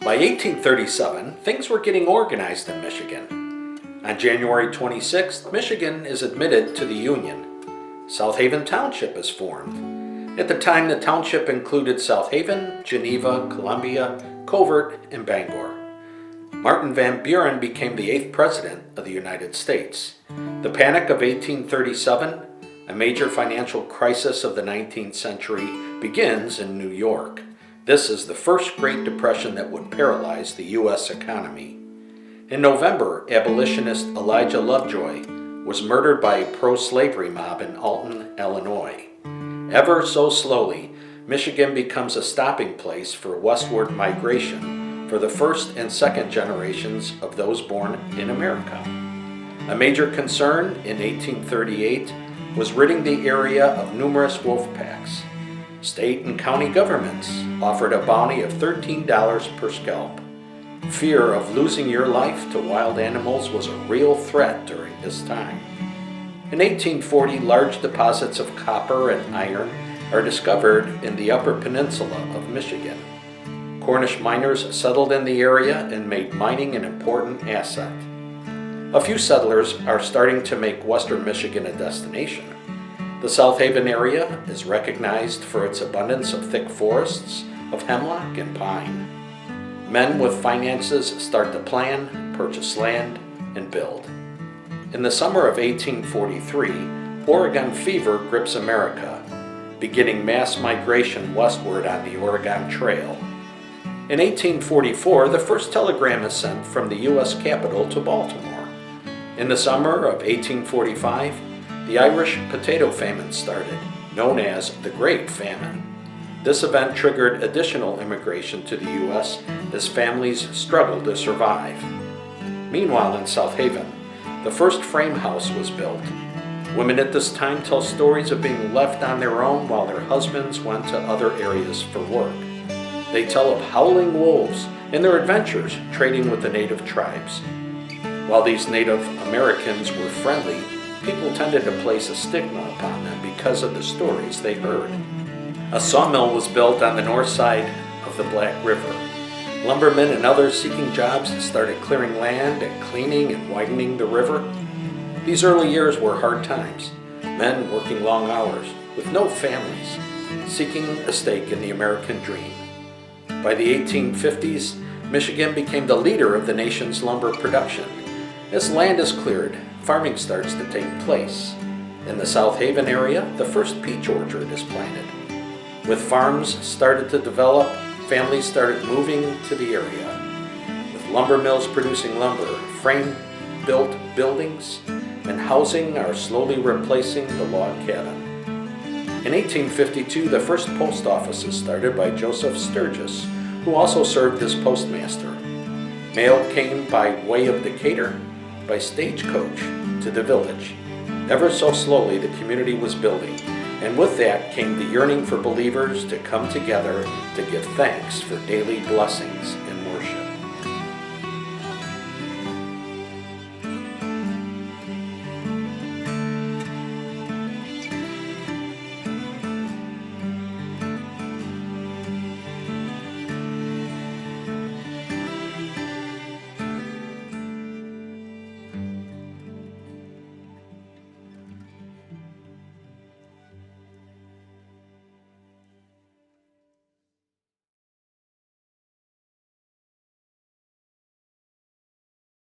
By 1837, things were getting organized in Michigan. On January 26th, Michigan is admitted to the Union. South Haven Township is formed. At the time, the township included South Haven, Geneva, Columbia, Covert, and Bangor. Martin Van Buren became the 8th President of the United States. The Panic of 1837, a major financial crisis of the 19th century, begins in New York. This is the first Great Depression that would paralyze the U.S. economy. In November, abolitionist Elijah Lovejoy was murdered by a pro-slavery mob in Alton, Illinois. Ever so slowly, Michigan becomes a stopping place for westward migration for the first and second generations of those born in America. A major concern in 1838 was ridding the area of numerous wolf packs. State and county governments offered a bounty of $13 per scalp. Fear of losing your life to wild animals was a real threat during this time. In 1840, large deposits of copper and iron are discovered in the Upper Peninsula of Michigan. Cornish miners settled in the area and made mining an important asset. A few settlers are starting to make western Michigan a destination. The South Haven area is recognized for its abundance of thick forests of hemlock and pine. Men with finances start to plan, purchase land, and build. In the summer of 1843, Oregon fever grips America, beginning mass migration westward on the Oregon Trail. In 1844, the first telegram is sent from the U.S. capital to Baltimore. In the summer of 1845, the Irish potato famine started, known as the Great Famine. This event triggered additional immigration to the U.S. as families struggled to survive. Meanwhile, in South Haven, the first frame house was built. Women at this time tell stories of being left on their own while their husbands went to other areas for work. They tell of howling wolves and their adventures trading with the native tribes. While these Native Americans were friendly, people tended to place a stigma upon them because of the stories they heard. A sawmill was built on the north side of the Black River. Lumbermen and others seeking jobs started clearing land and cleaning and widening the river. These early years were hard times. Men working long hours with no families, seeking a stake in the American dream. By the 1850s, Michigan became the leader of the nation's lumber production. As land is cleared, farming starts to take place. In the South Haven area, the first peach orchard is planted. With farms started to develop, families started moving to the area. With lumber mills producing lumber, frame-built buildings and housing are slowly replacing the log cabin. In 1852, the first post office is started by Joseph Sturgis, who also served as postmaster. Mail came by way of Decatur, by stagecoach to the village. Ever so slowly, the community was building, and with that came the yearning for believers to come together to give thanks for daily blessings